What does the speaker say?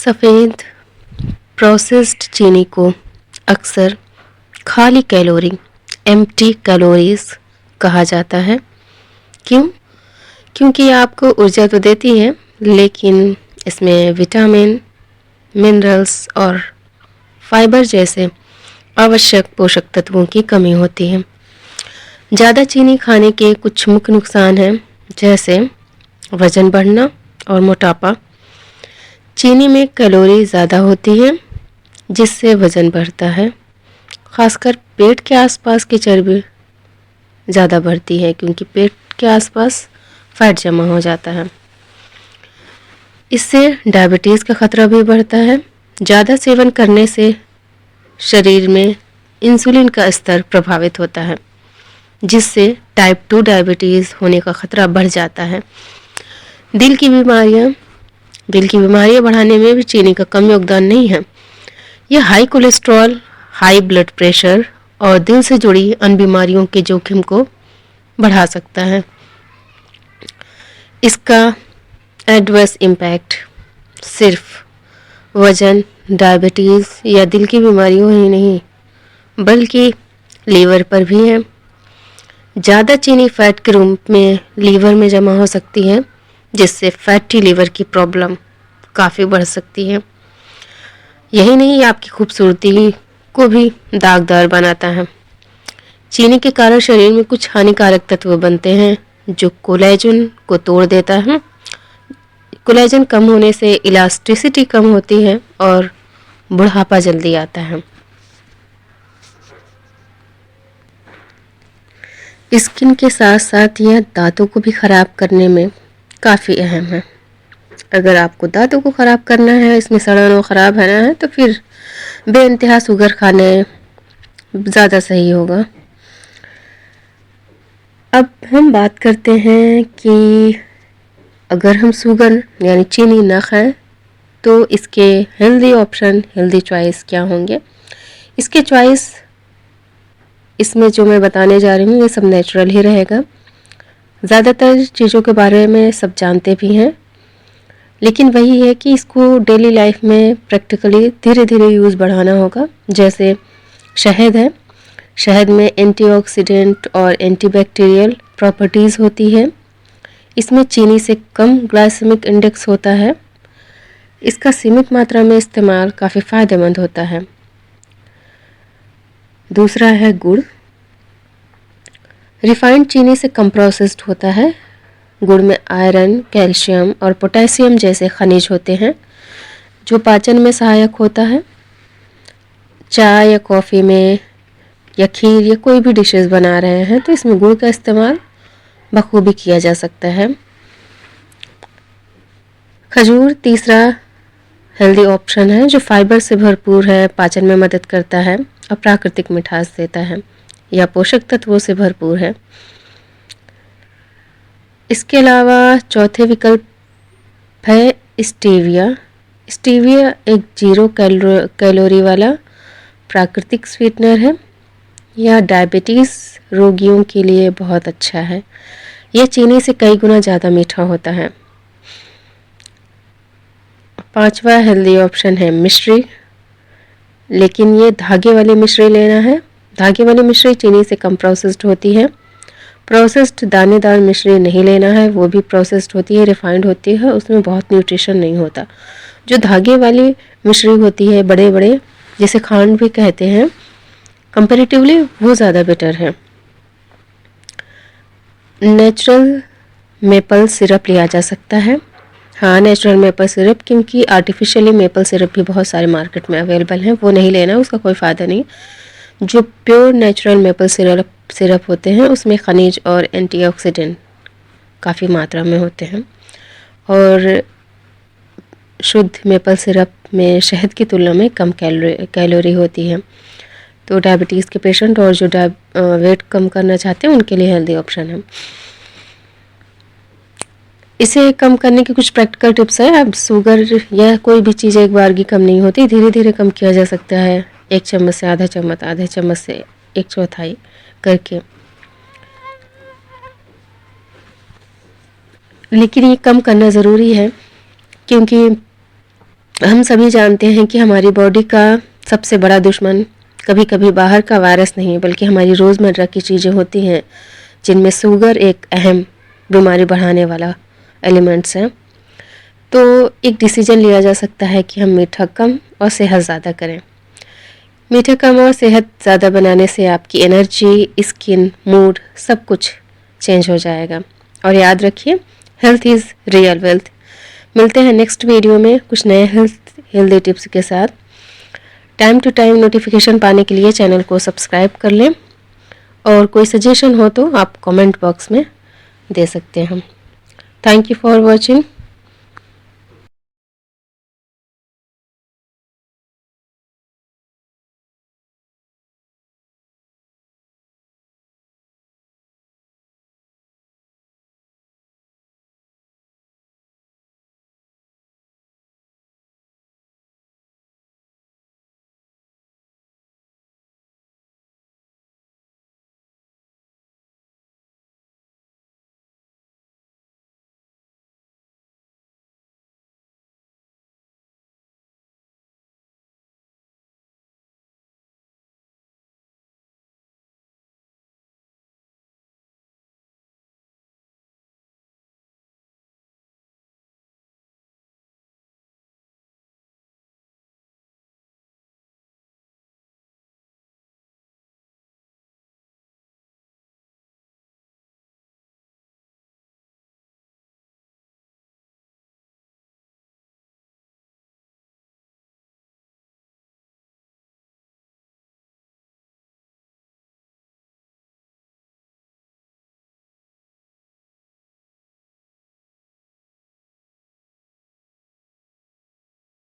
सफ़ेद प्रोसेस्ड चीनी को अक्सर खाली कैलोरी एम्प्टी कैलोरीज कहा जाता है। क्यों? क्योंकि ये आपको ऊर्जा तो देती है, लेकिन इसमें विटामिन, मिनरल्स और फाइबर जैसे आवश्यक पोषक तत्वों की कमी होती है। ज़्यादा चीनी खाने के कुछ मुख्य नुकसान हैं, जैसे वज़न बढ़ना और मोटापा। चीनी में कैलोरी ज़्यादा होती है, जिससे वज़न बढ़ता है। खासकर पेट के आसपास की चर्बी ज़्यादा बढ़ती है, क्योंकि पेट के आसपास फैट जमा हो जाता है। इससे डायबिटीज़ का खतरा भी बढ़ता है। ज़्यादा सेवन करने से शरीर में इंसुलिन का स्तर प्रभावित होता है, जिससे टाइप 2 डायबिटीज़ होने का खतरा बढ़ जाता है। दिल की बीमारियां बढ़ाने में भी चीनी का कम योगदान नहीं है। यह high cholesterol, high blood pressure और दिल से जुड़ी अन्य बीमारियों के जोखिम को बढ़ा सकता है। इसका एडवर्स इम्पैक्ट सिर्फ वज़न, डायबिटीज़ या दिल की बीमारियों ही नहीं, बल्कि लीवर पर भी है। ज़्यादा चीनी फैट के रूप में लीवर में जमा हो सकती है, जिससे फैटी लीवर की प्रॉब्लम काफ़ी बढ़ सकती है। यही नहीं, आपकी खूबसूरती को भी दागदार बनाता है। चीनी के कारण शरीर में कुछ हानिकारक तत्व बनते हैं, जो कोलेजन को तोड़ देता है। कोलेजन कम होने से इलास्टिसिटी कम होती है और बुढ़ापा जल्दी आता है। स्किन के साथ साथ यह दांतों को भी खराब करने में काफ़ी अहम है। अगर आपको दांतों को ख़राब करना है, इसमें सड़न और ख़राब है ना है, तो फिर बेइंतहा शुगर खाने ज़्यादा सही होगा। अब हम बात करते हैं कि अगर हम शुगर यानी चीनी ना खाएं, तो इसके हेल्दी ऑप्शन, हेल्दी चॉइस क्या होंगे? इसके चॉइस इसमें जो मैं बताने जा रही हूँ, ये सब नेचुरल ही रहेगा। ज़्यादातर चीज़ों के बारे में सब जानते भी हैं, लेकिन वही है कि इसको डेली लाइफ में प्रैक्टिकली धीरे धीरे यूज़ बढ़ाना होगा। जैसे शहद है, शहद में एंटीऑक्सीडेंट और एंटीबैक्टीरियल प्रॉपर्टीज़ होती है। इसमें चीनी से कम ग्लाइसेमिक इंडेक्स होता है। इसका सीमित मात्रा में इस्तेमाल काफ़ी फ़ायदेमंद होता है। दूसरा है गुड़। रिफाइंड चीनी से कम प्रोसेस्ड होता है। गुड़ में आयरन, कैल्शियम और पोटेशियम जैसे खनिज होते हैं, जो पाचन में सहायक होता है। चाय या कॉफ़ी में या खीर या कोई भी डिशेस बना रहे हैं, तो इसमें गुड़ का इस्तेमाल बखूबी किया जा सकता है। खजूर तीसरा हेल्दी ऑप्शन है, जो फाइबर से भरपूर है, पाचन में मदद करता है और प्राकृतिक मिठास देता है। यह पोषक तत्वों से भरपूर है। इसके अलावा चौथे विकल्प है स्टीविया। स्टीविया एक 0 कैलोरी वाला प्राकृतिक स्वीटनर है। यह डायबिटीज़ रोगियों के लिए बहुत अच्छा है। यह चीनी से कई गुना ज़्यादा मीठा होता है। पांचवा हेल्दी ऑप्शन है मिश्री, लेकिन ये धागे वाली मिश्री लेना है। धागे वाली मिश्री चीनी से कम प्रोसेस्ड होती है। प्रोसेस्ड दानेदार मिश्री नहीं लेना है, वो भी प्रोसेस्ड होती है, रिफाइंड होती है, उसमें बहुत न्यूट्रिशन नहीं होता। जो धागे वाली मिश्री होती है, बड़े बड़े, जिसे खांड भी कहते हैं, कंपैरेटिवली वो ज़्यादा बेटर है। नेचुरल मेपल सिरप लिया जा सकता है। हाँ, नेचुरल मेपल सिरप, क्योंकि आर्टिफिशियली मेपल सिरप भी बहुत सारे मार्केट में अवेलेबल हैं, वो नहीं लेना, उसका कोई फ़ायदा नहीं। जो प्योर नेचुरल मेपल सिरप होते हैं, उसमें खनिज और एंटीऑक्सीडेंट काफ़ी मात्रा में होते हैं, और शुद्ध मेपल सिरप में शहद की तुलना में कम कैलोरी होती है। तो डायबिटीज़ के पेशेंट और जो वेट कम करना चाहते हैं, उनके लिए हेल्दी ऑप्शन है। इसे कम करने की कुछ प्रैक्टिकल टिप्स है। अब शुगर या कोई भी चीज़ एक बार की कम नहीं होती, धीरे धीरे कम किया जा सकता है। 1 चम्मच से आधा चम्मच, आधे चम्मच से 1/4 करके। लेकिन ये कम करना ज़रूरी है, क्योंकि हम सभी जानते हैं कि हमारी बॉडी का सबसे बड़ा दुश्मन कभी कभी बाहर का वायरस नहीं बल्कि हमारी रोज़मर्रा की चीज़ें होती हैं, जिनमें शुगर एक अहम बीमारी बढ़ाने वाला एलिमेंट्स है। तो एक डिसीजन लिया जा सकता है कि हम मीठा कम और सेहत ज़्यादा करें। मीठा कम और सेहत ज़्यादा बनाने से आपकी एनर्जी, स्किन, मूड सब कुछ चेंज हो जाएगा। और याद रखिए, हेल्थ इज़ रियल वेल्थ। मिलते हैं नेक्स्ट वीडियो में कुछ नए हेल्दी टिप्स के साथ। टाइम टू टाइम नोटिफिकेशन पाने के लिए चैनल को सब्सक्राइब कर लें, और कोई सजेशन हो तो आप कमेंट बॉक्स में दे सकते हैं। Thank you for watching.